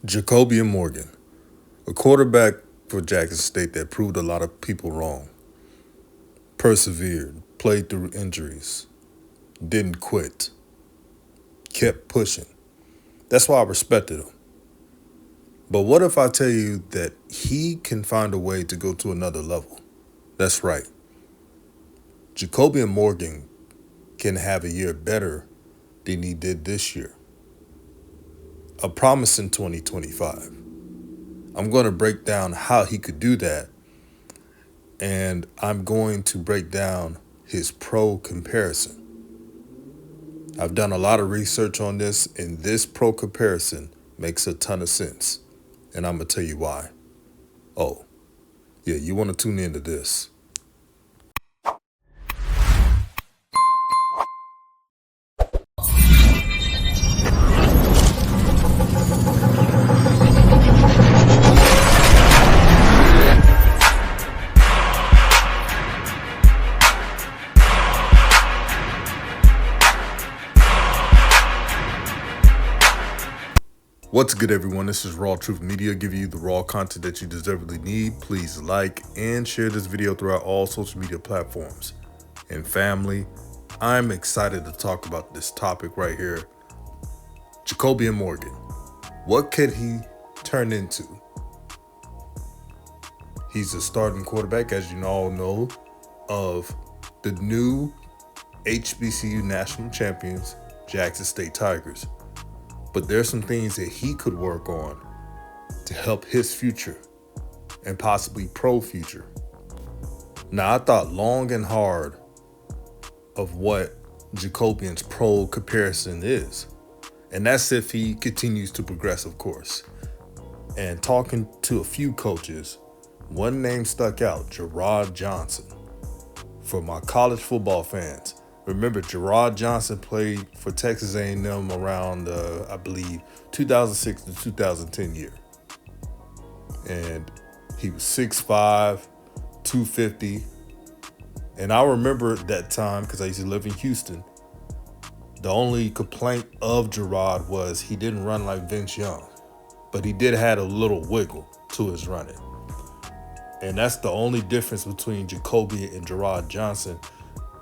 Jacobian Morgan, a quarterback for Jackson State that proved a lot of people wrong. Persevered, played through injuries, didn't quit, kept pushing. That's why I respected him. But what if I tell you that he can find a way to go to another level? That's right. Jacobian Morgan can have a year better than he did this year. A promising 2025. I'm going to break down how he could do that, and I'm going to break down his pro comparison. I've done a lot of research on this, and this pro comparison makes a ton of sense, and I'm going to tell you why. Oh, yeah, you want to tune into this. What's good, everyone? This is RawTruth Media, giving you the raw content that you deservedly need. Please like and share this video throughout all social media platforms. And family, I'm excited to talk about this topic right here. Jacobian Morgan. What could he turn into? He's a starting quarterback, as you all know, of the new HBCU national champions, Jackson State Tigers. But there's some things that he could work on to help his future and possibly pro future. Now, I thought long and hard of what Jacobian's pro comparison is. And that's if he continues to progress, of course. And talking to a few coaches, one name stuck out, Gerard Johnson. For my college football fans, remember, Gerard Johnson played for Texas A&M around, I believe, 2006 to 2010 year. And he was 6'5", 250. And I remember that time because I used to live in Houston. The only complaint of Gerard was he didn't run like Vince Young, but he did have a little wiggle to his running. And that's the only difference between Jacobian and Gerard Johnson.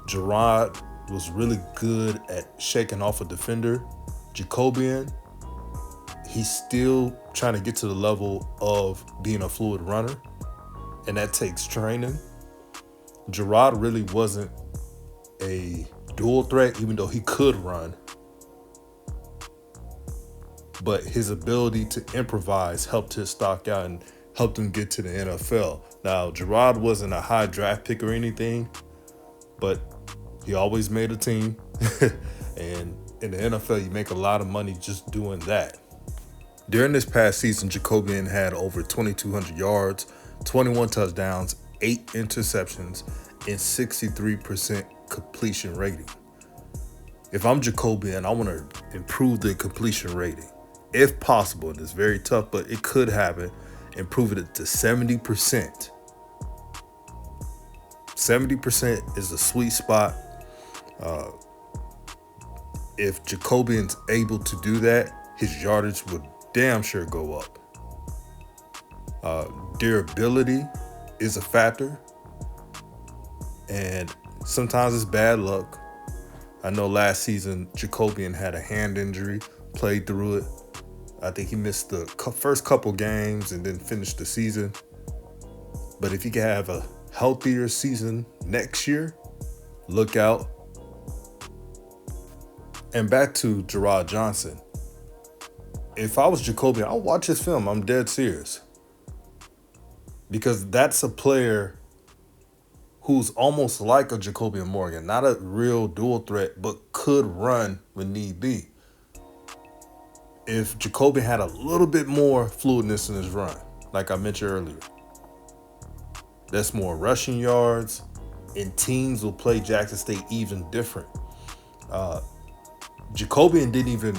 Gerard was really good at shaking off a defender. Jacobian, he's still trying to get to the level of being a fluid runner, and that takes training. Gerard really wasn't a dual threat, even though he could run. But his ability to improvise helped his stock out and helped him get to the NFL. Now, Gerard wasn't a high draft pick or anything, but he always made a team. And in the NFL, you make a lot of money just doing that. During this past season, Jacobian had over 2,200 yards, 21 touchdowns, 8 interceptions, and 63% completion rating. If I'm Jacobian, I want to improve the completion rating. If possible, and it's very tough, but it could happen, improving it to 70%. 70% is the sweet spot. If Jacobian's able to do that, his yardage would damn sure go up. Durability is a factor, and sometimes it's bad luck. I know last season Jacobian had a hand injury, played through it. I think he missed the first couple games and then finished the season. But if he can have a healthier season next year, look out. And back to Gerard Johnson. If I was Jacobian, I'll watch his film. I'm dead serious. Because that's a player who's almost like a Jacobian Morgan. Not a real dual threat, but could run when need be. If Jacobian had a little bit more fluidness in his run, like I mentioned earlier, that's more rushing yards, and teams will play Jackson State even different. Jacobian didn't even,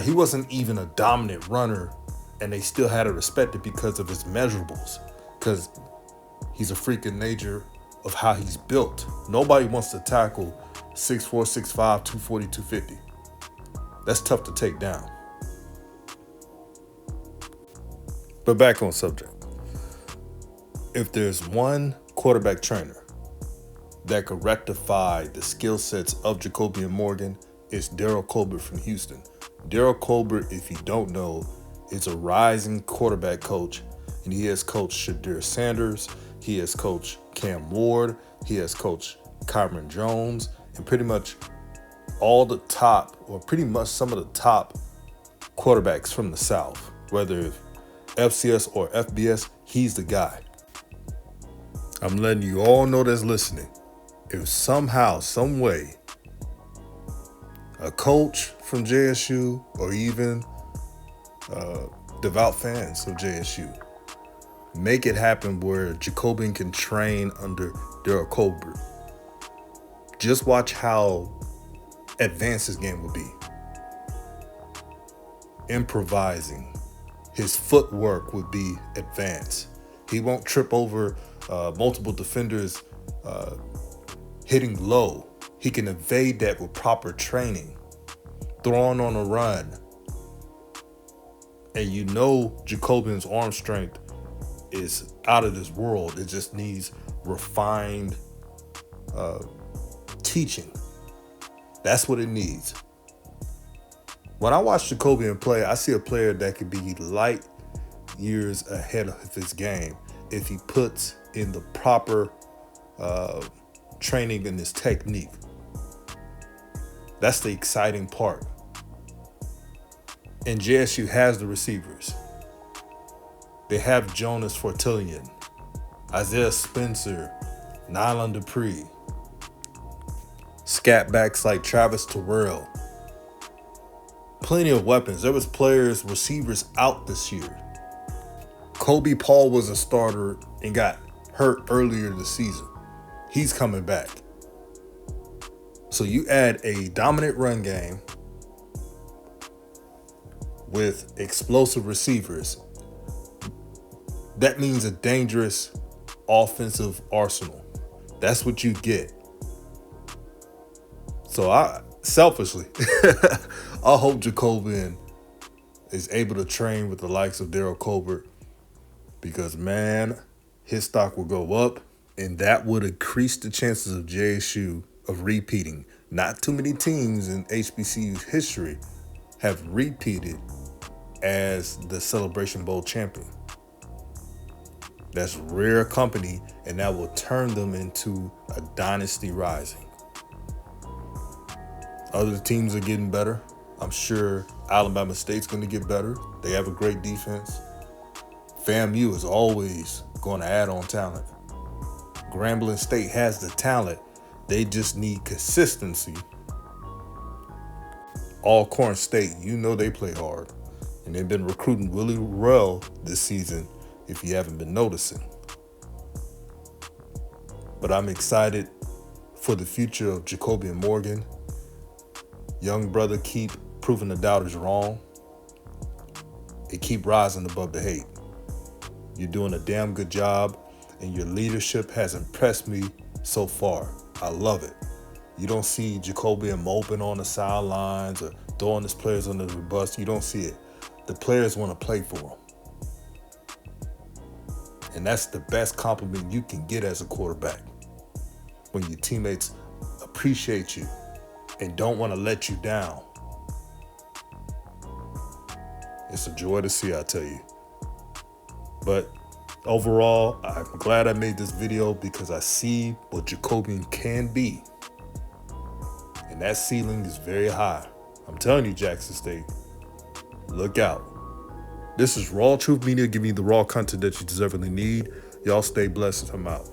he wasn't even a dominant runner, and they still had to respect it because of his measurables, because he's a freak in nature of how he's built. Nobody wants to tackle 6'4", 6'5", 240, 250. That's tough to take down. But back on subject. If there's one quarterback trainer that could rectify the skill sets of Jacobian Morgan, it's Daryl Colbert from Houston. Daryl Colbert, if you don't know, is a rising quarterback coach, and he has coached Shadir Sanders, he has coached Cam Ward, he has coached Kyron Jones, and pretty much all the top, or pretty much some of the top quarterbacks from the South, whether FCS or FBS, he's the guy. I'm letting you all know that's listening. If somehow, some way, a coach from JSU or even devout fans of JSU make it happen where Jacobian can train under Daryl Colbert, just watch how advanced his game will be. Improvising. His footwork would be advanced. He won't trip over multiple defenders hitting low. He can evade that with proper training, throwing on a run. And you know Jacobian's arm strength is out of this world. It just needs refined teaching. That's what it needs. When I watch Jacobian play, I see a player that could be light years ahead of his game if he puts in the proper training and his technique. That's the exciting part. And JSU has the receivers. They have Jonas Fortillion, Isaiah Spencer, Nylan Dupree, scat backs like Travis Terrell. Plenty of weapons. There was receivers out this year. Kobe Paul was a starter and got hurt earlier this season. He's coming back. So you add a dominant run game with explosive receivers. That means a dangerous offensive arsenal. That's what you get. So I hope Jacobian is able to train with the likes of Daryl Colbert, because, man, his stock will go up, and that would increase the chances of JSU of repeating. Not too many teams in HBCU history have repeated as the Celebration Bowl champion. That's rare company, and that will turn them into a dynasty rising. Other teams are getting better. I'm sure Alabama State's going to get better. They have a great defense. FAMU is always going to add on talent. Grambling State has the talent. They just need consistency. Alcorn State, you know they play hard. And they've been recruiting really well this season, if you haven't been noticing. But I'm excited for the future of Jacobian Morgan. Young brother, keep proving the doubters wrong. And keep rising above the hate. You're doing a damn good job, and your leadership has impressed me so far. I love it. You don't see Jacobian moping on the sidelines or throwing his players under the bus. You don't see it. The players want to play for him. And that's the best compliment you can get as a quarterback. When your teammates appreciate you and don't want to let you down. It's a joy to see, I tell you. But overall, I'm glad I made this video because I see what Jacobian can be. And that ceiling is very high. I'm telling you, Jackson State, look out. This is RawTruth Media, giving you the raw content that you deservedly need. Y'all stay blessed. I'm out.